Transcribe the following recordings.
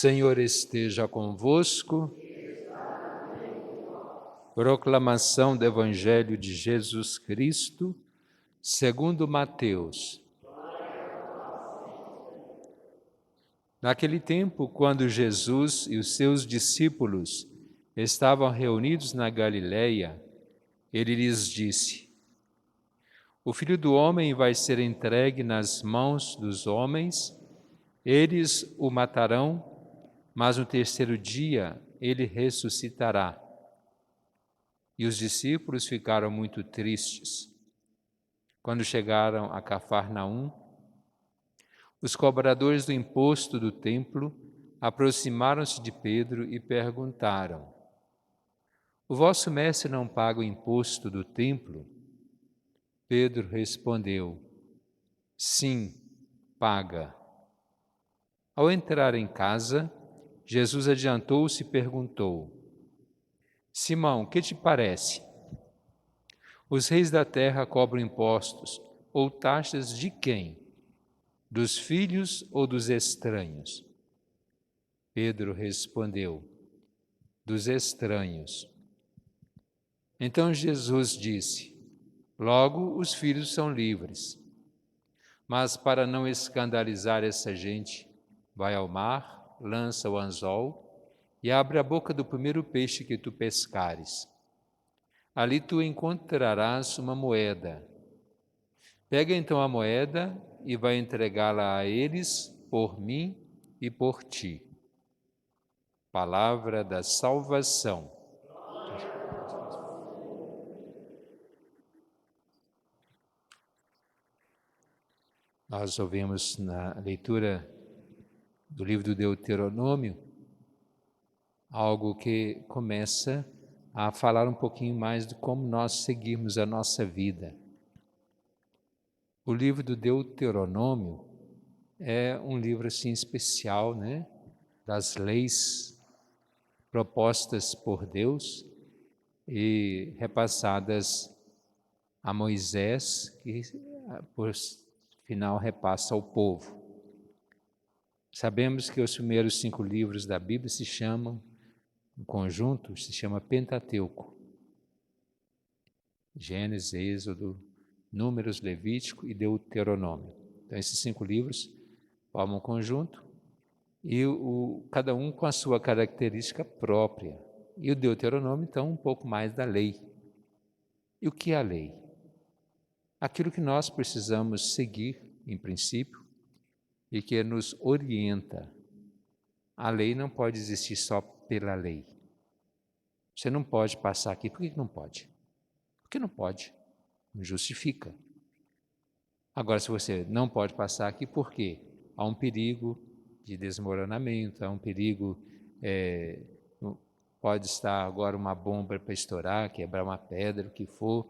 Senhor esteja convosco. Proclamação do Evangelho de Jesus Cristo, segundo Mateus. Naquele tempo, quando Jesus e os seus discípulos estavam reunidos na Galileia, ele lhes disse: O Filho do Homem vai ser entregue nas mãos dos homens, eles o matarão, mas no terceiro dia ele ressuscitará. E os discípulos ficaram muito tristes. Quando chegaram a Cafarnaum, os cobradores do imposto do templo aproximaram-se de Pedro e perguntaram: O vosso mestre não paga o imposto do templo? Pedro respondeu: Sim, paga. Ao entrar em casa, Jesus adiantou-se e perguntou: Simão, que te parece? Os reis da terra cobram impostos ou taxas de quem? Dos filhos ou dos estranhos? Pedro respondeu: Dos estranhos. Então Jesus disse: Logo os filhos são livres. Mas para não escandalizar essa gente, vai ao mar, lança o anzol e abre a boca do primeiro peixe que tu pescares. Ali tu encontrarás uma moeda. Pega então a moeda e vai entregá-la a eles por mim e por ti. Palavra da salvação. Nós ouvimos na leitura do livro do Deuteronômio algo que começa a falar um pouquinho mais de como nós seguirmos a nossa vida. O livro do Deuteronômio é um livro assim especial, né? Das leis propostas por Deus e repassadas a Moisés, que por final repassa ao povo. Sabemos que os primeiros 5 livros da Bíblia se chamam, em conjunto, se chama Pentateuco. Gênesis, Êxodo, Números, Levítico e Deuteronômio. Então esses 5 livros formam um conjunto e cada um com a sua característica própria. E o Deuteronômio, então, um pouco mais da lei. E o que é a lei? Aquilo que nós precisamos seguir, em princípio, e que nos orienta. A lei não pode existir só pela lei. Você não pode passar aqui. Por que não pode? Porque não pode. Não justifica. Agora, se você não pode passar aqui, por quê? Há um perigo de desmoronamento, há um perigo, pode estar agora uma bomba para estourar, quebrar uma pedra, o que for,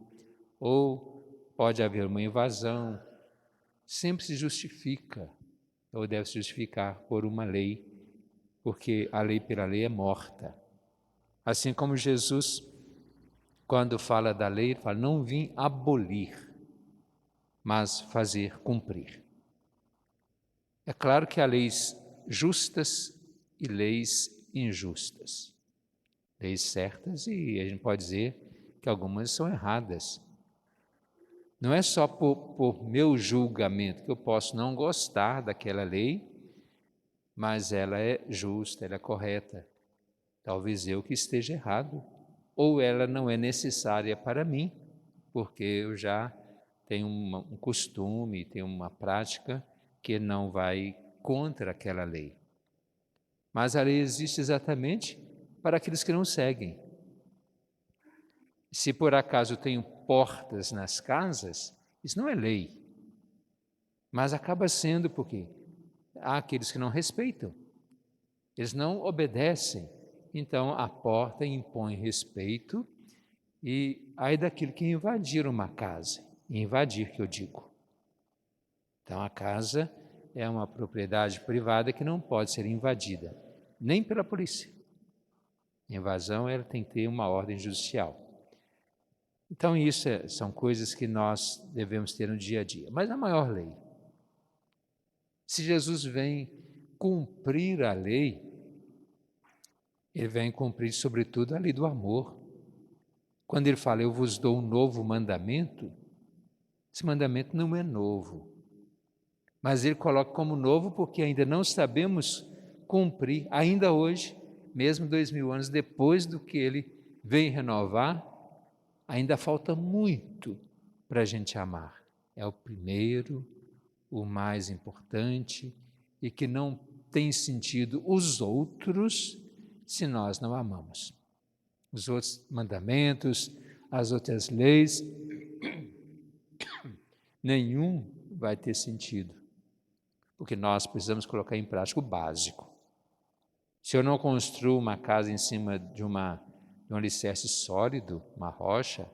ou pode haver uma invasão. Sempre se justifica, ou deve se justificar por uma lei, porque a lei pela lei é morta. Assim como Jesus, quando fala da lei, ele fala: não vim abolir, mas fazer cumprir. É claro que há leis justas e leis injustas. Leis certas e a gente pode dizer que algumas são erradas. Não é só por meu julgamento que eu posso não gostar daquela lei, mas ela é justa, ela é correta. Talvez eu que esteja errado, ou ela não é necessária para mim, porque eu já tenho um costume, tenho uma prática que não vai contra aquela lei. Mas a lei existe exatamente para aqueles que não seguem. Se por acaso eu tenho portas nas casas, isso não é lei, mas acaba sendo porque há aqueles que não respeitam, eles não obedecem. Então a porta impõe respeito e aí daquilo que invadir uma casa, invadir que eu digo. Então a casa é uma propriedade privada que não pode ser invadida, nem pela polícia. Invasão ela tem que ter uma ordem judicial. Então isso são coisas que nós devemos ter no dia a dia. Mas a maior lei, se Jesus vem cumprir a lei, Ele vem cumprir, sobretudo, a lei do amor. Quando ele fala, eu vos dou um novo mandamento, esse mandamento não é novo, mas ele coloca como novo porque ainda não sabemos cumprir, ainda hoje, mesmo 2000 anos depois do que ele vem renovar, ainda falta muito para a gente amar. É o primeiro, o mais importante, e que não tem sentido os outros se nós não amamos. Os outros mandamentos, as outras leis, nenhum vai ter sentido, porque nós precisamos colocar em prática o básico. Se eu não construo uma casa em cima de um alicerce sólido, uma rocha,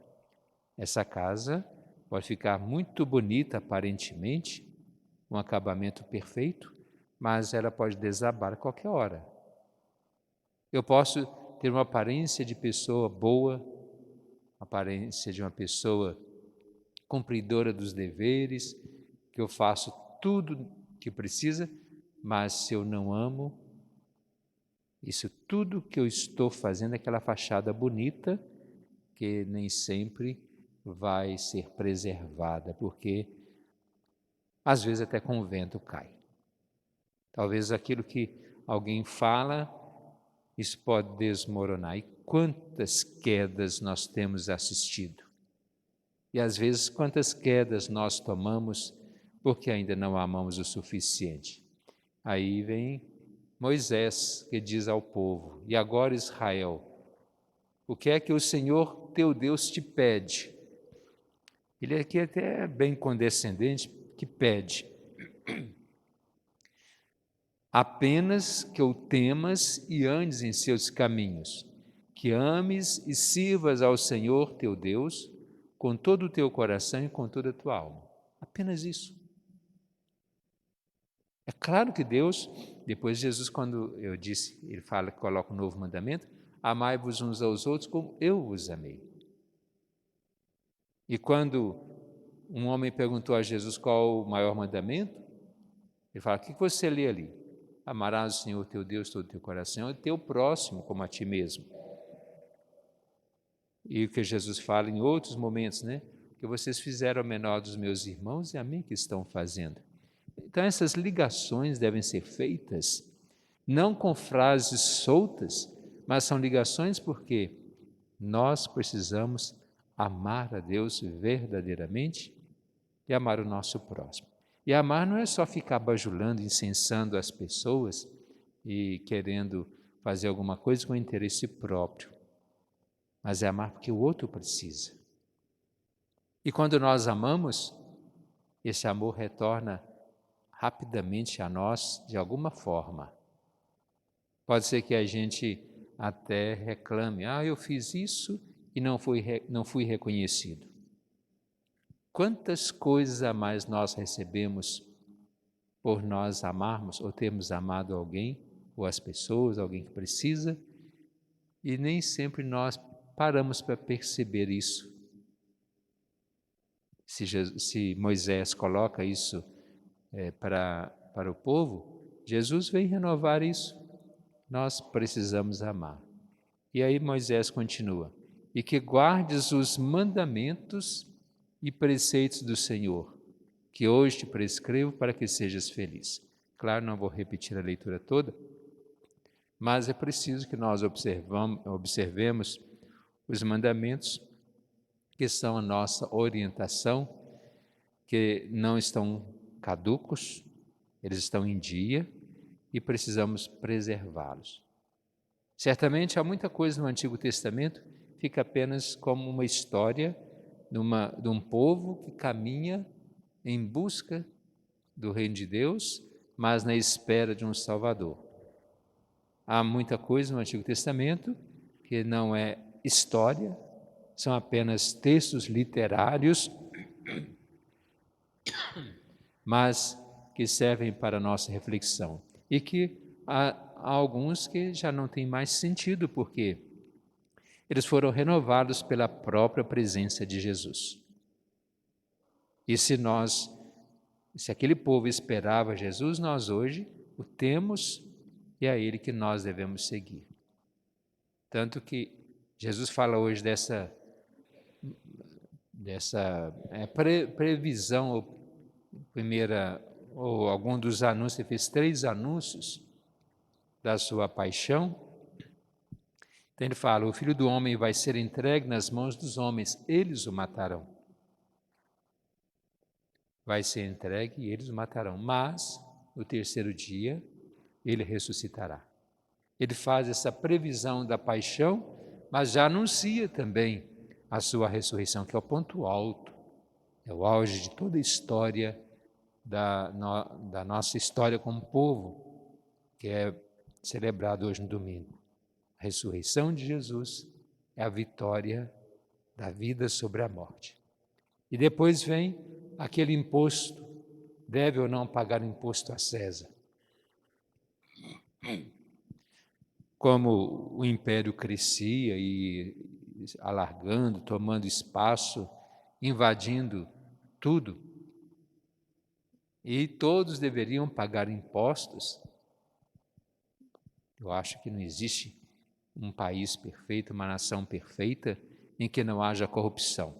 essa casa pode ficar muito bonita aparentemente, um acabamento perfeito, mas ela pode desabar a qualquer hora. Eu posso ter uma aparência de pessoa boa, aparência de uma pessoa cumpridora dos deveres, que eu faço tudo que precisa, mas se eu não amo, isso tudo que eu estou fazendo é aquela fachada bonita que nem sempre vai ser preservada, porque às vezes até com o vento cai. Talvez aquilo que alguém fala, isso pode desmoronar. E quantas quedas nós temos assistido? E às vezes quantas quedas nós tomamos porque ainda não amamos o suficiente. Aí vem Moisés que diz ao povo, e agora Israel, o que é que o Senhor teu Deus te pede? Ele aqui até é bem condescendente, que pede apenas que o temas e andes em seus caminhos, que ames e sirvas ao Senhor teu Deus com todo o teu coração e com toda a tua alma. Apenas isso. É claro que Deus, depois Jesus, quando eu disse, ele fala que coloca um novo mandamento, amai-vos uns aos outros como eu vos amei. E quando um homem perguntou a Jesus qual o maior mandamento, ele fala, o que você lê ali? Amarás o Senhor teu Deus todo o teu coração e teu próximo como a ti mesmo. E o que Jesus fala em outros momentos, né? Que vocês fizeram ao menor dos meus irmãos e a mim que estão fazendo. Então essas ligações devem ser feitas não com frases soltas, mas são ligações porque nós precisamos amar a Deus verdadeiramente e amar o nosso próximo. E amar não é só ficar bajulando, incensando as pessoas e querendo fazer alguma coisa com interesse próprio, mas é amar porque o outro precisa. E quando nós amamos, esse amor retorna rapidamente a nós de alguma forma. Pode ser que a gente até reclame, eu fiz isso e não fui reconhecido. Quantas coisas a mais nós recebemos por nós amarmos ou termos amado alguém, ou as pessoas, alguém que precisa, e nem sempre nós paramos para perceber isso. Se Moisés coloca isso para o povo, Jesus vem renovar isso. Nós precisamos amar. E aí Moisés continua, e que guardes os mandamentos e preceitos do Senhor, que hoje te prescrevo para que sejas feliz. Claro, não vou repetir a leitura toda, mas é preciso que nós observemos os mandamentos que são a nossa orientação, que não estão caducos, eles estão em dia e precisamos preservá-los. Certamente há muita coisa no Antigo Testamento que fica apenas como uma história de um povo que caminha em busca do reino de Deus, mas na espera de um Salvador. Há muita coisa no Antigo Testamento que não é história, são apenas textos literários, mas que servem para a nossa reflexão. E que há alguns que já não têm mais sentido, porque eles foram renovados pela própria presença de Jesus. E se aquele povo esperava Jesus, nós hoje o temos e é a Ele que nós devemos seguir. Tanto que Jesus fala hoje dessa previsão, ou algum dos anúncios, ele fez 3 anúncios da sua paixão. Então ele fala: o Filho do Homem vai ser entregue nas mãos dos homens, eles o matarão. Vai ser entregue e eles o matarão, mas no terceiro dia ele ressuscitará. Ele faz essa previsão da paixão, mas já anuncia também a sua ressurreição, que é o ponto alto, é o auge de toda a história da nossa história como povo, que é celebrado hoje no domingo. A ressurreição de Jesus é a vitória da vida sobre a morte. E depois vem aquele imposto, deve ou não pagar imposto a César. Como o império crescia e alargando, tomando espaço, invadindo tudo, e todos deveriam pagar impostos. Eu acho que não existe um país perfeito, uma nação perfeita, em que não haja corrupção.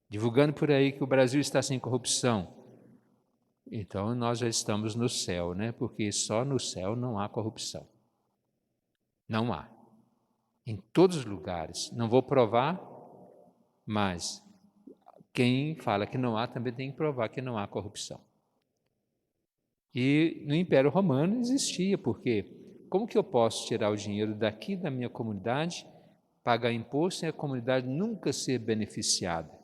Divulgando por aí que o Brasil está sem corrupção, então nós já estamos no céu, né? Porque só no céu não há corrupção. Não há. Em todos os lugares. Não vou provar, mas quem fala que não há também tem que provar que não há corrupção. E no Império Romano existia, porque como que eu posso tirar o dinheiro daqui da minha comunidade, pagar imposto e a comunidade nunca ser beneficiada?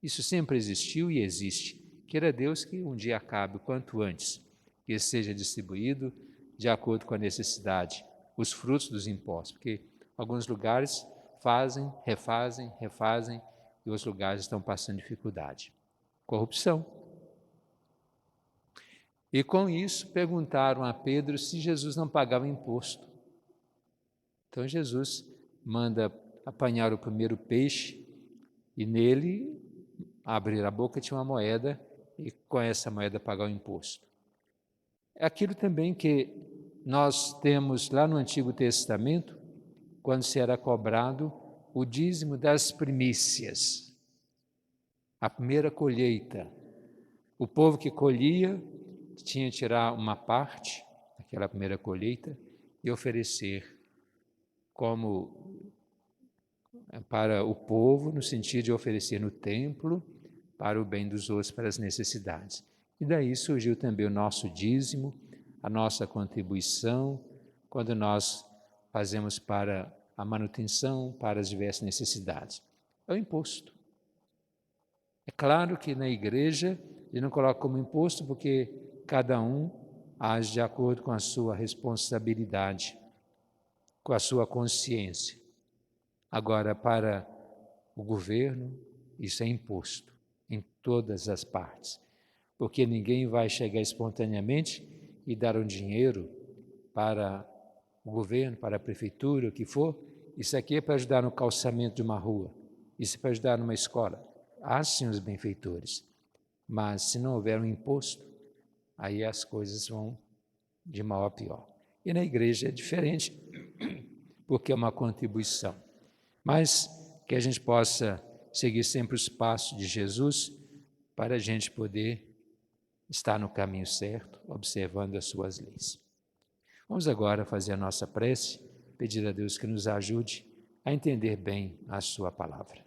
Isso sempre existiu e existe. Queira Deus que um dia acabe o quanto antes, que seja distribuído de acordo com a necessidade, os frutos dos impostos, porque alguns lugares fazem, refazem, e outros lugares estão passando dificuldade. Corrupção. E com isso perguntaram a Pedro se Jesus não pagava imposto. Então Jesus manda apanhar o primeiro peixe e nele abrir a boca, tinha uma moeda e com essa moeda pagar o imposto. É aquilo também que nós temos lá no Antigo Testamento, quando se era cobrado o dízimo das primícias, a primeira colheita. O povo que colhia tinha que tirar uma parte daquela primeira colheita e oferecer como para o povo, no sentido de oferecer no templo, para o bem dos outros, para as necessidades. E daí surgiu também o nosso dízimo, a nossa contribuição, quando nós fazemos para a manutenção, para as diversas necessidades. É o imposto. É claro que na igreja ele não coloca como imposto, porque cada um age de acordo com a sua responsabilidade, com a sua consciência. Agora, para o governo, isso é imposto em todas as partes, porque ninguém vai chegar espontaneamente e dar um dinheiro para o governo, para a prefeitura, o que for. Isso aqui é para ajudar no calçamento de uma rua, isso é para ajudar numa escola. Há sim os benfeitores, mas se não houver um imposto, aí as coisas vão de mal a pior. E na igreja é diferente, porque é uma contribuição. Mas que a gente possa seguir sempre os passos de Jesus para a gente poder estar no caminho certo, observando as suas leis. Vamos agora fazer a nossa prece, pedir a Deus que nos ajude a entender bem a sua palavra.